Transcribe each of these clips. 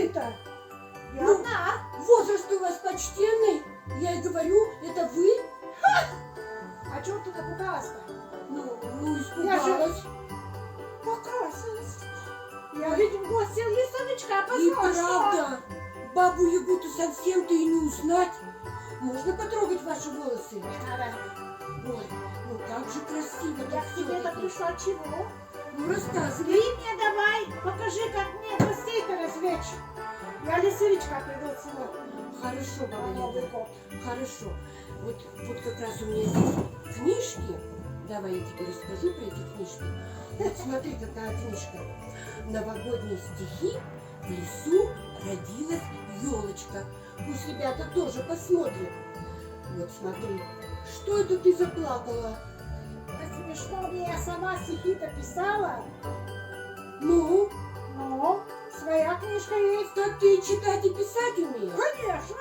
ты-то? Я Ну, одна. Возраст у вас почтенный. Я и говорю, это вы? А чего ты напугалась-то? Ну, испугалась. Покрасилась. Я, видимо, гостя лесовичка И позвала. правда, бабу Ягу-то совсем-то и не узнать. Можно потрогать ваши волосы? Надо. Ой, ну как же красиво. Я к тебе-то пришла чего? Ну, Ты рассказывай. мне давай, покажи, как мне гостей-то развлечь. Я лесовичка приду в село. Хорошо, На баба Новый Яга. год. Хорошо. Вот как раз у меня здесь книжки. Давай я тебе расскажу про эти книжки. Вот смотри, какая книжка. Новогодние стихи. В лесу родилась елочка. Пусть ребята тоже посмотрят. Вот смотри. Что это ты заплакала? А смешно мне, я сама стихи-то писала. Ну, Но своя книжка есть. так ты читать и писать умеешь? Конечно,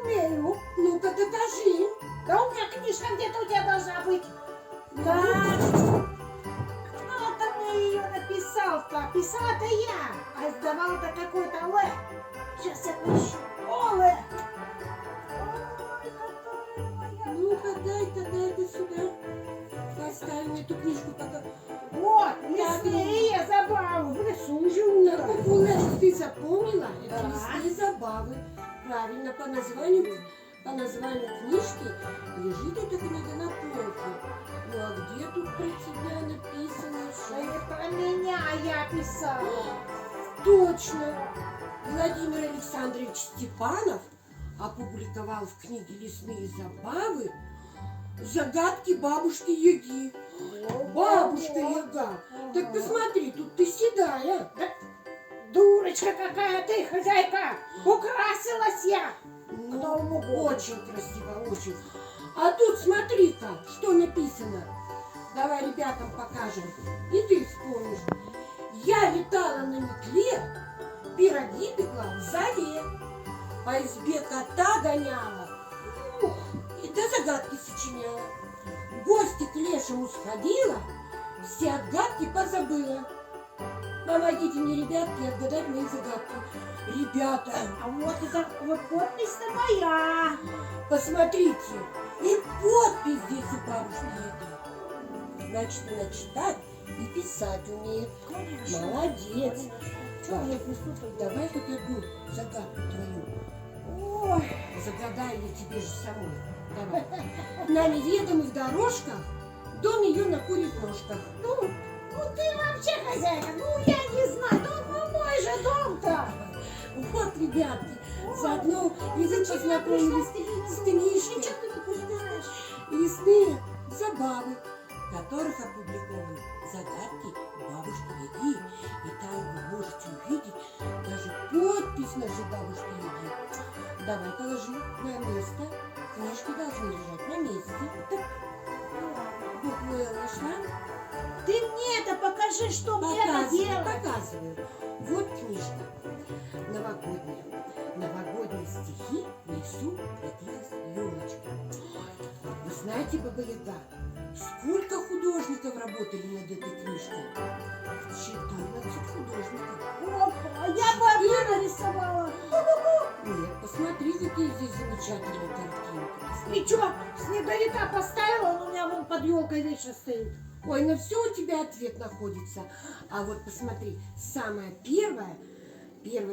умею. Ну-ка, докажи. Да у меня книжка где-то у тебя должна быть. Да. Кто-то мне ее написал-то. Писала-то я. А издавал-то какой-то Л. Сейчас я поищу. Оле. Ой, которая моя. Ну-ка, дай-ка сюда. Поставим эту книжку пока. Вот, лесные забавы. В лесу живу. Так, Кукула, ты запомнила? Это Да. лесные забавы. Правильно, по названию книжки лежит эта книга на полке. Ну а где тут про тебя написано? Да не про меня я писала. Точно! Владимир Александрович Степанов опубликовал в книге «Лесные забавы» загадки бабушки Яги. Бабушка Яга! Так посмотри, тут ты седая. Дурочка какая ты, хозяйка! Украсилась я! Ну, Новому году. очень красиво, очень. А тут смотри-ка, что написано. Давай ребятам покажем. И ты вспомнишь. Я летала на метле, пироги пекла в зале, по избе кота гоняла, и до загадки сочиняла. В гости к лешему сходила, все отгадки позабыла. Помогите мне, ребятки, отгадать мои загадки. Ребята, А вот это вот подпись-то моя. посмотрите, и подпись здесь у бабушки Яги. Значит, она читать и писать умеет. Конечно. Молодец. Что я пишу-то? Давай хоть одну загадку твою. Ой, Загадай я тебе же самой. Давай. На неведомых дорожках дом ее на курьих ножках. ну ты вообще хозяйка, ну я не знаю, ну мой же дом-то. Вот, ребятки, заодно и вы Зачем я познакомились пришла с Ничего книжкой ты не понимаешь. «Лесные забавы», в которых опубликованы загадки бабушки Яги. И там вы можете увидеть даже подпись нашей бабушки Яги. Давай положи на место. Книжки должны лежать на месте. Так, букву «Л» нашла? Ты мне это покажи, что мне это делать. Показываю. Вот книжка. Новогодняя. Новогодние стихи в лесу родилась елочка. Вы знаете, Баба Яга, сколько художников работали над этой книжкой? 14 художников. Опа, я бы одна нарисовала. Нет, посмотри, какие здесь замечательные картинки. И что, снеговика поставила, он у меня вон под елкой вечно стоит. Ой, на все у тебя ответ находится. А вот посмотри, самое первое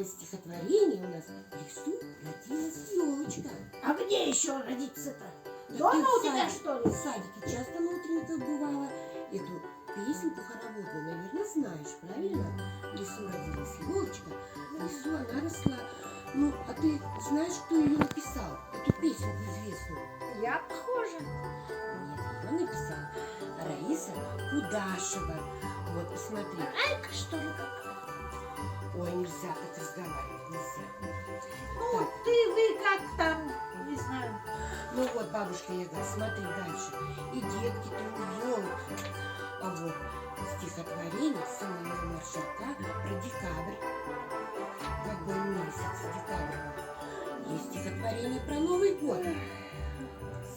стихотворение у нас в лесу родилась елочка. А где еще родиться-то? Да Дома ты в у тебя, садике- что ли? В садике часто на утренниках бывало. Эту песенку хороводную, наверное, знаешь, правильно? В лесу родилась елочка, в лесу она росла. Ну, а ты знаешь, кто ее написал? Эту песенку известную? Я похожа. Нет, ее написала Раиса Кудашева. Вот, посмотри. Айка, что ли, какая? Ой, нельзя так разговаривать, нельзя. Ну, Так. вы как там, не знаю. Ну вот, бабушка Яга, смотри дальше. И детки там елки. А вот стихотворение Самуила Маршака про декабрь. Какой месяц декабрь. Есть стихотворение про Новый год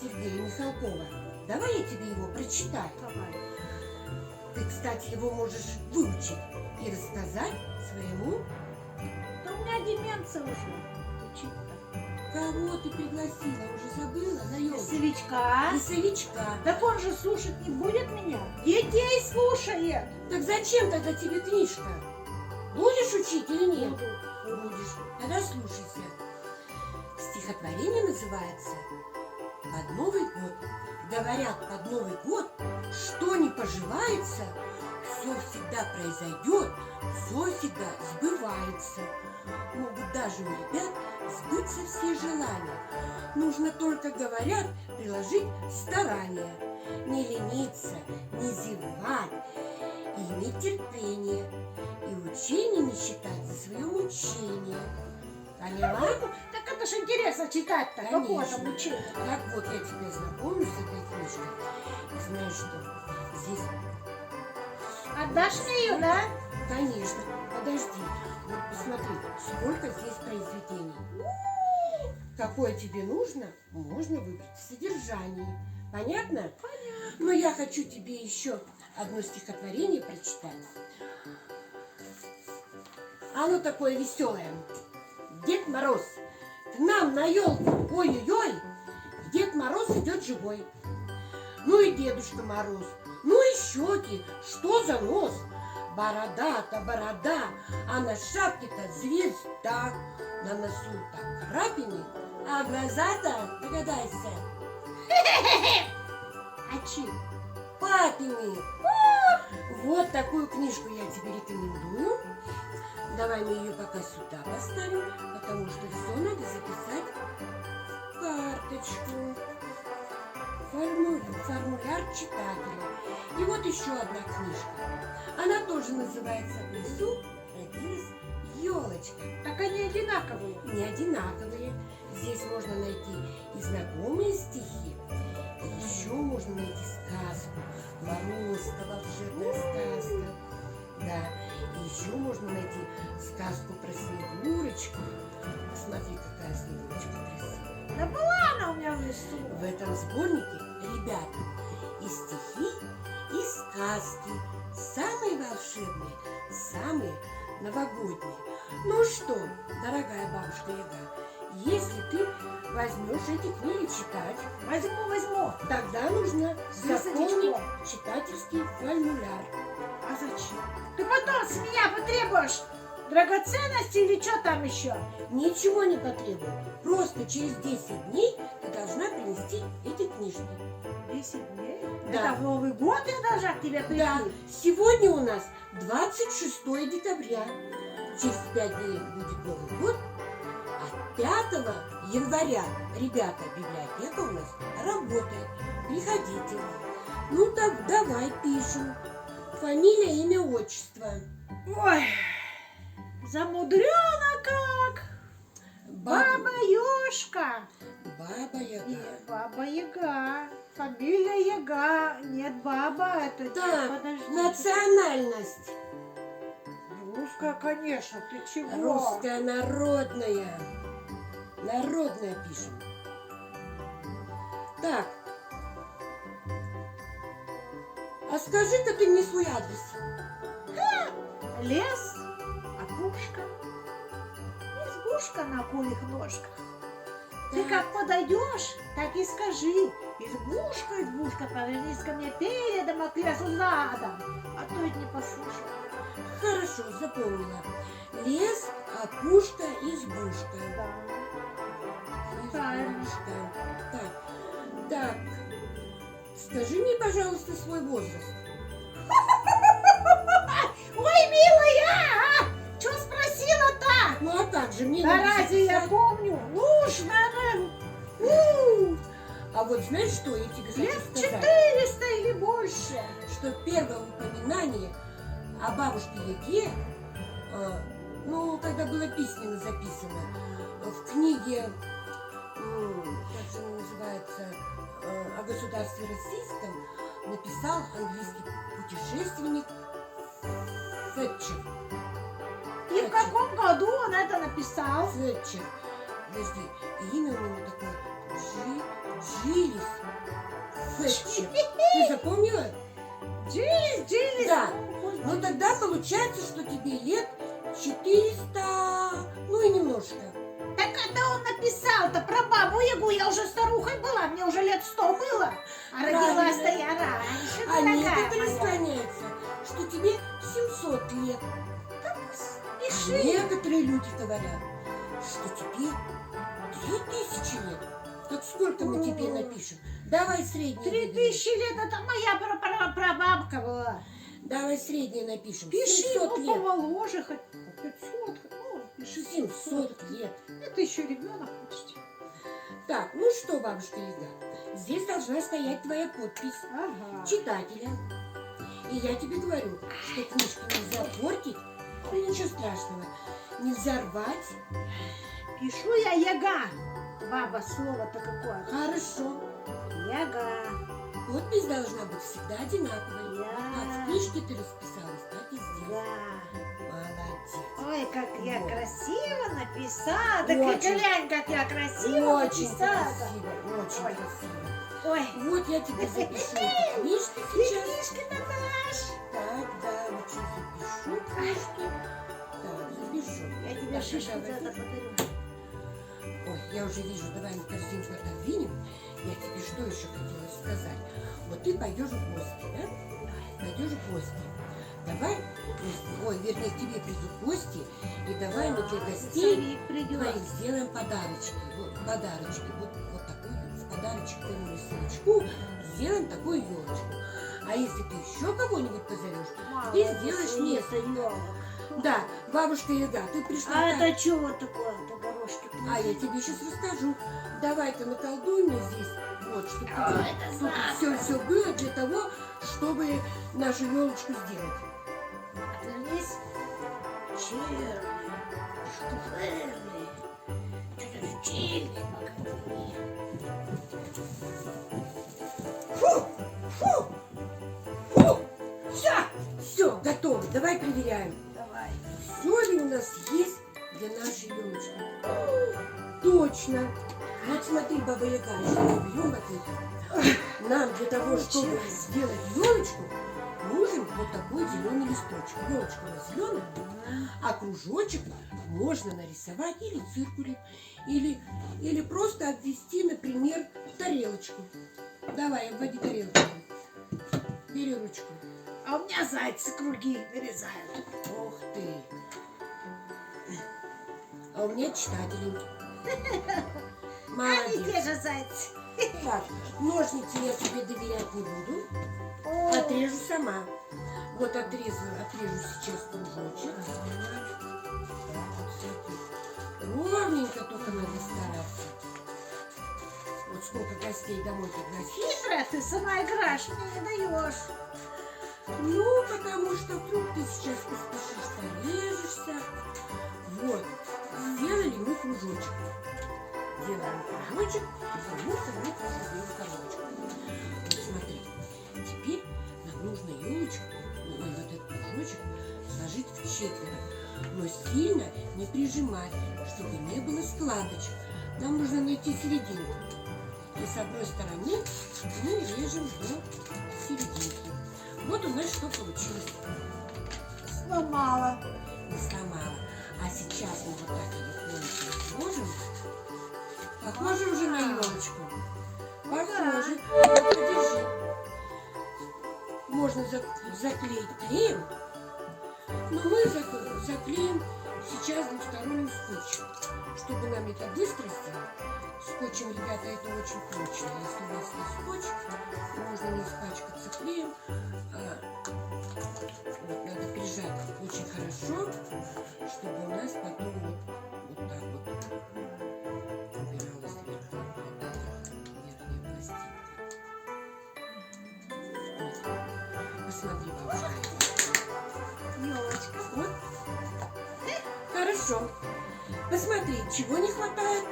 Сергея Михалкова. Давай я тебе его прочитаю. Давай. Ты, кстати, его можешь выучить и рассказать своему. Да у меня деменция уже. Учить-то. Кого ты пригласила? Уже забыла? На елку. Лесовичка. Лесовичка. Так он же слушать не будет меня. Детей слушает. Так зачем тогда тебе книжка? Будешь учить или нет? Буду. Будешь. Тогда слушайся. Стихотворение называется «Под Новый год». Говорят, под Новый год, что не поживается, все всегда произойдет, все всегда сбывается. Могут даже у ребят сбыться все желания. Нужно только, говорят, приложить старания. Не лениться, не зевать, и иметь терпение, и учение не считать за свое мучение. Поняла? Так это ж интересно читать-то. Какое Конечно. там учение? Так вот, я тебя знакомлю с этой книжкой. И знаешь что? Здесь, Отдашь мне ее, да? конечно, подожди. Вот посмотри, сколько здесь произведений. Какое тебе нужно, можно выбрать в содержании. Понятно? Понятно. Но я хочу тебе еще одно стихотворение прочитать. Оно такое веселое. Дед Мороз к нам на елку, ой-ой-ой, Дед Мороз идет живой. Ну и Дедушка Мороз, ну и щеки, что за нос? Борода-то борода, а на шапке-то звезда. На носу-то крапины, а глаза-то, догадайся, А чьи? папины. Вот такую книжку я тебе рекомендую. Давай мы ее пока сюда поставим, потому что все надо записать в карточку. Формуляр читателя. И вот еще одна книжка. Она тоже называется «В лесу родилась елочка». Так они одинаковые. Не одинаковые. Здесь можно найти и знакомые стихи, и еще можно найти сказку. Морозко, волшебная сказка. Да, и еще можно найти сказку про Снегурочку. Посмотри, какая Снегурочка красивая. Да была она у меня в лесу. В этом сборнике, ребята, и стихи, и сказки. Самые волшебные, самые новогодние. Ну что, дорогая бабушка Яга, если ты возьмешь эти книги читать, Возьму. тогда нужно С заполнить лесовичком. читательский формуляр. А зачем? Ты потом с меня потребуешь драгоценности или что там еще? Ничего не потребует. Просто через 10 дней ты должна принести эти книжки. 10 дней? Да. Это в Новый год я должна к тебе прийти? Да, сегодня у нас 26 декабря. Через 5 дней будет Новый год. А 5 января, ребята, библиотека у нас работает. Приходите. Ну так давай пишем. Фамилия, имя, отчество. Ой, замудрена как. Баба Ёшка. Баба Яга. Нет, Баба Яга. Фамилия Яга. Нет, баба. Это Так, подожди. национальность. Русская, конечно. Ты чего? Русская народная. Народная пишем. Так. А скажи-ка ты мне свой адрес. Лес, опушка, избушка на курьих ножках. Ты как подойдешь, так и скажи. Избушка, повернись ко мне передом, а к лесу задом. А то ведь не послушаю. Хорошо, запомнила. Лес, опушка, избушка. Да. Правильно. Избушка. Так. Скажи мне, пожалуйста, свой возраст. Ой, милая, а? Что спросила-то? Ну а как же мне Да надо разве я записать? помню? Нужно, ну, А вот знаешь, что я тебе хочу лет сказать? 400 или больше. Что первое упоминание о бабушке Яге, ну, когда было письменно записано, в книге, как же она называется, о государстве российском, написал английский путешественник Фетчер. И в каком году он это написал? Фетчер. Подожди, и имя у него такое Джилис Фетчер. Ты запомнила? Джилис. Да. Ну тогда получается, что тебе лет 400, Ну и немножко. Так это он написал-то про бабу Ягу. Я уже старухой была, мне уже лет 100 было. А родилась-то я раньше. А такая некоторые моя. склоняются, что тебе 700 лет. Пиши. Некоторые люди говорят, что тебе 3000 лет. Так сколько мы тебе напишем? Давай среднее. 3000 лет, это моя прабабка была. Давай среднее напишем. Пиши, 700 ну, лет. помоложе, хоть 500, ну, пиши 700 лет. Это еще ребенок почти. Так, ну что, бабушка Яга, здесь должна стоять твоя подпись Ага. читателя. И я тебе говорю, что книжки нельзя портить, ну ничего страшного. Нельзя рвать. Пишу я Яга. Баба, слово-то какое. Хорошо. Яга. Подпись должна быть всегда одинаковой. Я. Как в книжке ты расписалась, так и здесь. Да. Молодец. Ой, как я Вот. красиво написала. Так и Очень. глянь, как я красиво Очень написала. красиво, очень Ой. красиво. Ой, Вот я тебе запишу эту книжку ты сейчас. книжка Наташ. Так, да, вот сейчас запишу книжки. Так, запишу. Я тебе Так, шишку давай. за это подарю. Ой, я уже вижу, давай мы корзинку отодвинем. Я тебе что еще хотела сказать? Вот ты пойдешь в гости, да? Пойдешь в гости. Давай, ой, вернее, к тебе придут гости, и давай мы для гостей Савик придет. твоим сделаем подарочки. Вот подарочки. Вот такой в подарочек твоему сыночку сделаем такую елочку. А если ты еще кого-нибудь позовешь, Мало ты сделаешь вкусно, место. ёлок. Да, бабушка Яга, ты пришла. А так. это что вот такое-то горошки? А я тебе сейчас расскажу. Давай-ка наколдуй мне здесь, вот, чтобы это тут знаю. все было для того, чтобы нашу елочку сделать. Отвернись. Черный, штуферный, что-то чильный покажи. Фу! Фу! Фу! Все, готово. Давай проверяем. Давай. Все ли у нас есть для нашей елочки? Точно. Вот смотри, Баба Яга, сейчас берем вот это. Нам для того, чтобы Получилось. сделать елочку, нужен вот такой зеленый листочек. Елочка у нас зеленая, а кружочек можно нарисовать или циркулем, или просто обвести, например, тарелочку. Давай, обводи тарелку. Бери ручку. А у меня зайцы круги вырезают. Ух ты. А у меня читатели. Они те Молодец. же зайцы. Так, ножницы я тебе доверять не буду. О, Отрежу сама. Вот отрежу сейчас кружочек. Ровненько только надо стараться. Вот сколько гостей домой пригласишь. хитрая ты сама играешь, мне не даешь. Ну, потому что вдруг ты сейчас поспешишь, порежешься. Вот. Сделали мы кружочек. Делаем кружочек, потому что мы тоже сделаем коробочку. Вот смотри. Теперь нам нужно елочку, ой, вот этот кружочек, сложить в четверо. Но сильно не прижимать, чтобы не было складочек. Нам нужно найти серединку. И с одной стороны мы режем до серединки. Вот у нас что получилось. Сломала. Не сломала. А сейчас мы вот так легонько сложим. Похоже уже на елочку. Похоже. Вот, подержи. Можно заклеить клеем. Но мы заклеим сейчас двусторонним скотчем. Чтобы нам это быстро сделать. Скотчем, ребята, это очень прочно. Если у вас есть скотч, можно не испачкаться клеем. Вот, надо прижать очень хорошо, чтобы у нас потом вот так вот убиралась верхняя пластинка. Вот. Посмотри, бабушка. Елочка. Вот. Хорошо. Посмотри, чего не хватает?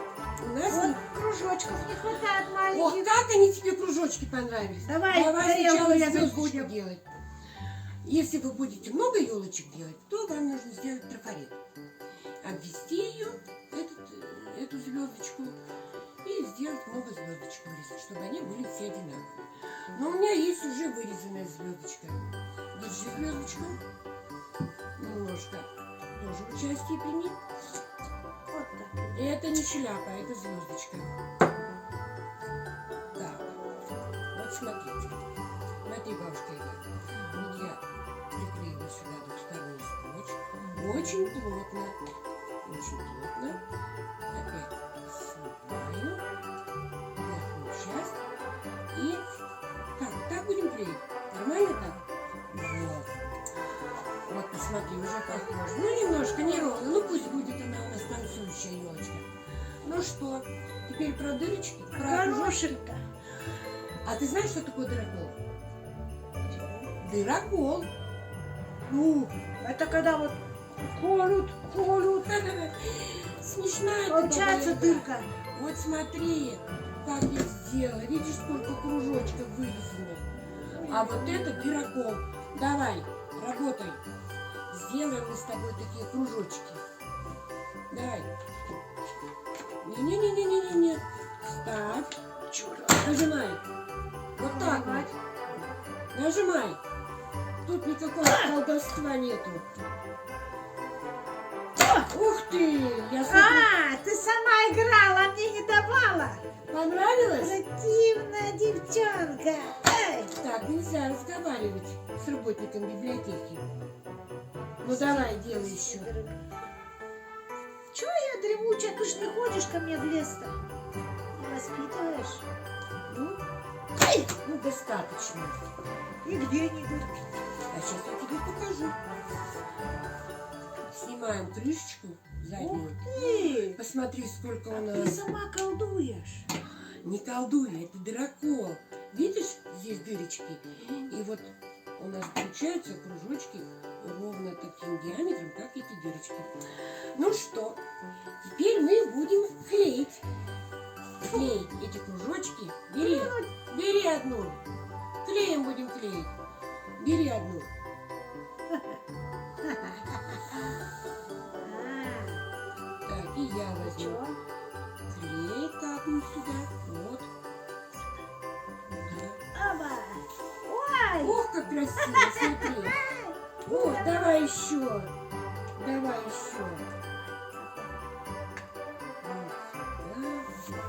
У нас Вот не... кружочков не хватает Ох, маленьких. как они тебе кружочки понравились. Давай сначала тарелку резать звездочку будем. делать. Если вы будете много елочек делать, то вам нужно сделать трафарет. Обвести ее, эту звездочку, и сделать много звездочек вырезать, чтобы они были все одинаковые. Но у меня есть уже вырезанная звездочка. Держи звездочку. Немножко тоже в участии прими. Это не шляпа, это звездочка. Так, вот смотрите. Смотри, бабушка Ида. Вот я приклеила сюда двухсторонний скотч. Очень плотно. Очень плотно. Опять снимаю верхнюю часть. И так будем клеить. Нормально так? Вот. Вот, посмотри, уже похоже. Ну, немножко неровно. Ну, пусть будет она у нас танцующая елочка. Ну что, теперь про дырочки? Про кружочки. Горошинка. А ты знаешь, что такое дырокол? Дырокол. Ну, Это когда вот колют. смешная ты Получается баба-яга. дырка. Вот смотри, как я сделала. Видишь, сколько кружочков вырезано. А вот это дырокол. Давай, работай. Сделаем мы с тобой такие кружочки. Давай. Не-не-не-не-не-не. Ставь. Нажимай. Вот так вот. Нажимай. Тут никакого колдовства нету. Ух ты! Я смотрю. А, ты сама играла, а мне не давала. Понравилось? Противная девчонка. Эй. Так, нельзя разговаривать с работником библиотеки. Ну давай, делай еще. Чего я дремучая? Ты ж не ходишь ко мне в лес-то. Не воспитываешь. Ну, достаточно. И где не дырки? А сейчас я тебе покажу. Снимаем крышечку Ух заднюю. ты! Посмотри, сколько у Ты нас. сама колдуешь. Не колдуй, это дырокол. Видишь, здесь дырочки? И вот у нас получаются кружочки ровно таким диаметром, как эти дырочки. Ну что, теперь мы будем клеить. Клеить эти кружочки. Бери одну. Клеем будем клеить. Бери одну. Так, и я возьму. Чего? Клей капнем сюда. Вот. Да. Оба! Ой! Ох, как красиво, смотри. Вот, давай еще. Давай еще. Вот сюда.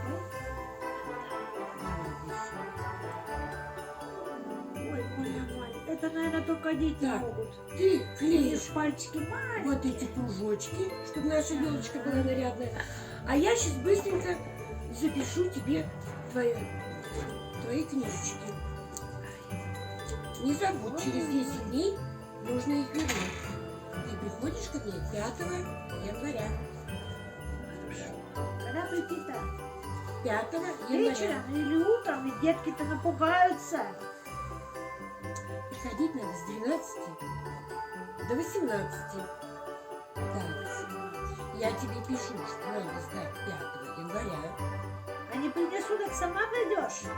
Ой, моя мать. Это, наверное, только дети Так. могут. Ты клеишь Видишь, пальчики маленькие. вот эти кружочки, чтобы наша елочка была нарядная. А я сейчас быстренько запишу тебе твои книжечки. Не забудь, через 10 дней нужно их вернуть. Ты приходишь ко мне 5 января. Когда прийти-то? 5 января. Вечером или утром, и детки-то напугаются. Приходить надо с 12 до 18. Так, я тебе пишу, что надо сдать 5 января. Они принесут, так сама придешь.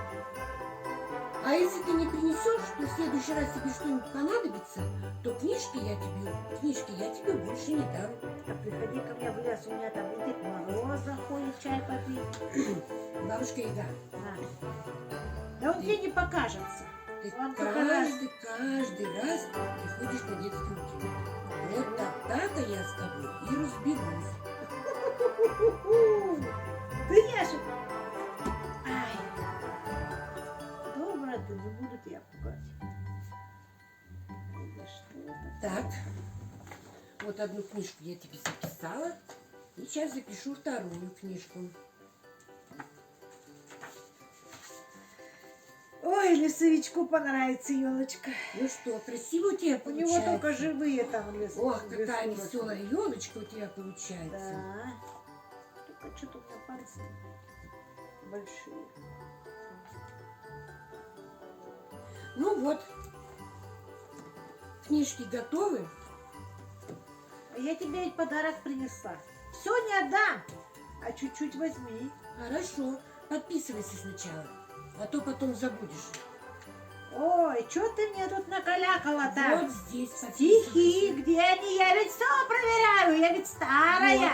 А если ты не принесешь, то в следующий раз тебе что-нибудь понадобится, то книжки я тебе больше не дам. А приходи ко мне в лес, у меня там и Дед Мороз заходит чай попить. Бабушка Ида, Да он тебе не покажется. ты Он только каждый раз приходишь на детский утюг. Вот тогда-то я с тобой и разберусь. Да я же... Ай. Добро ты, не буду тебя пугать. Да что это? Так, вот одну книжку я тебе записала. И сейчас запишу вторую книжку. Ой, лесовичку понравится елочка. Ну что, красиво у тебя У него получается? только живые там лес. Ох, какая лесовики. веселая елочка у тебя получается. Да. Только что-то у меня пальцы большие. Ну вот, книжки готовы. А я тебе ведь подарок принесла. Все не отдам, а чуть-чуть возьми. Хорошо, подписывайся сначала, а то потом забудешь. Ой, что ты мне тут накалякала-то? Вот здесь Стихи, подписывайся. где они? Я ведь все проверяю, я ведь старая.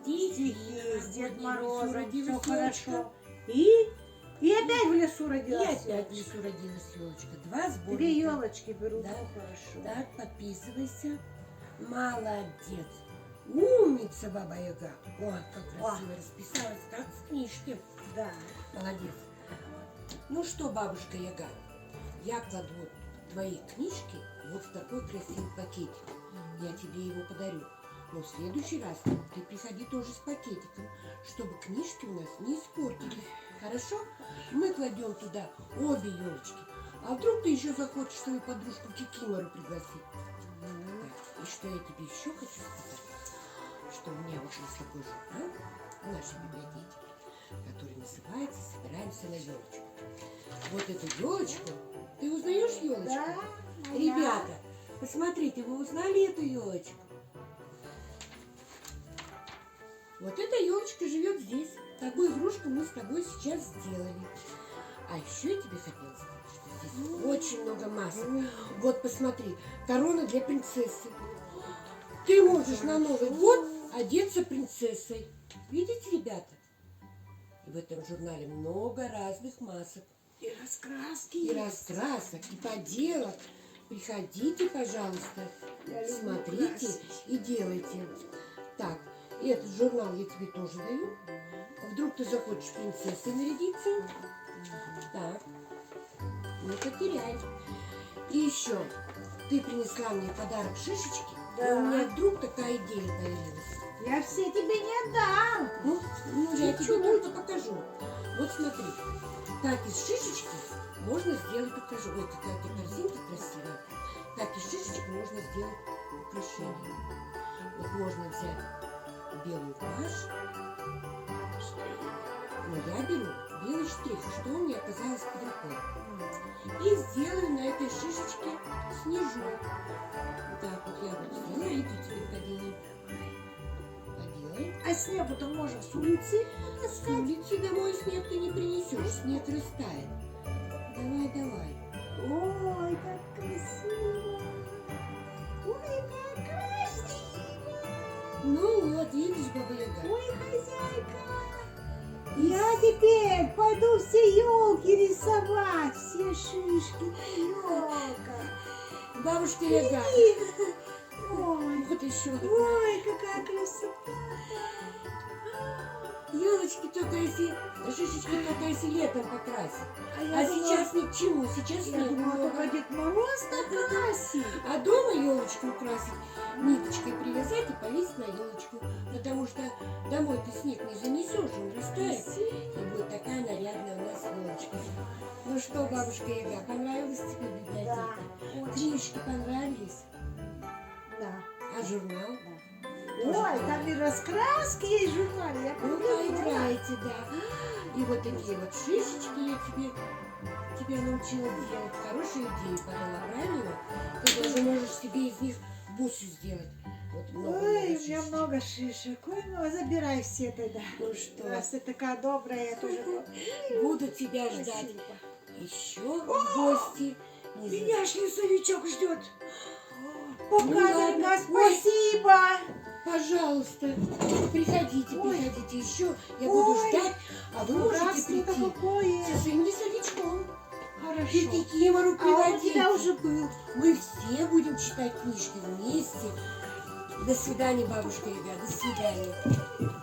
Стихи, Стихи с Дед в Морозом, родилась все елочка. хорошо. И опять в лесу И родилась. опять в елочка. лесу родилась елочка. Два сборника. Две елочки беру, Да. ну хорошо. Так, подписывайся. Молодец. Умница, Баба Яга. Ой, как красиво расписалась, как в книжке. Да. Молодец. Ну что, бабушка Яга, я кладу твои книжки вот в такой красивый пакетик. Я тебе его подарю. Но в следующий раз ты приходи тоже с пакетиком, чтобы книжки у нас не испортились. Хорошо? Мы кладем туда обе елочки. А вдруг ты еще захочешь свою подружку Кикимору пригласить? Так, и что я тебе еще хочу сказать? Что у меня вот есть такой журнал в нашей библиотеке, который называется «Собираемся на елочку». Вот эту елочку, ты узнаешь елочку? Да. Ребята, посмотрите, вы узнали эту елочку? Вот эта елочка живет здесь. Такую игрушку мы с тобой сейчас сделали. А еще я тебе хотела сказать, что здесь очень много масок. Вот посмотри, корона для принцессы. Ты можешь на Новый год одеться принцессой. Видите, ребята? И в этом журнале много разных масок. И раскраски. И раскрасок, и поделок. Приходите, пожалуйста, Я люблю смотрите красить. и делайте. Так, этот журнал я тебе тоже даю. Вдруг ты захочешь принцессой нарядиться. Так, не потеряй. И еще, ты принесла мне подарок шишечки, и Да. у меня вдруг такая идея появилась. Я все тебе не дам. Ну, я тебе только покажу. Вот смотри, так из шишечки можно сделать украшение. Ой, какая у тебя корзинка красивая. Так из шишечки можно сделать украшение. Вот можно взять белую гуашь. Но я беру белый штрих, что у меня оказалось под рукой. И сделаю на этой шишечке снежок. Так, вот я вот сделаю, и ты теперь поделай. Поделай. А снегу-то можно с улицы С таскать. улицы домой снег ты не принесешь, снег растает. Давай, давай. Ой, как красиво. Ой, как красиво. Ну вот, видишь, Баба Яга. Ой, хозяйка. Я теперь пойду все елки рисовать, все шишки, елка. Бабушка Яга. Ой, Вот еще. ой, какая красота. Елочки только если, шишечки только если летом покрасить. я А думала- сейчас ни к чему, сейчас Я снег думала, много. только Дед Мороз накрасит. А дома елочку украсить, ниточкой привязать и повесить на елочку. Потому что домой ты снег не занесешь, он растает. И будет такая нарядная у нас елочка. Ну что, бабушка Яга, понравилась тебе библиотека? Да, очень. Книжки понравились? Да. А журнал? Ой, там и раскраски есть в журнале. Я Ну, люблю. поиграйте, да. И вот такие вот шишечки я тебя научила делать. Хорошую идею подала, правильно? Ты даже можешь себе из них бусы сделать. Вот много Ой, у меня шишечек. много шишек. Ой, ну забирай все тогда. Ну что, Раз ты такая добрая, я тоже буду тебя ждать Спасибо. еще в гости. Не за- Меня ж лесовичок ждет. Ну Пока, ладно. дорогая, спасибо. Пожалуйста, приходите, Ой. приходите еще. Я буду Ой. ждать, а вы можете Красное-то прийти какое. со своим лесовичком. И Хорошо. Кикимору А он у приводите. тебя уже был. Мы все будем читать книжки вместе. До свидания, бабушка Яга, до свидания.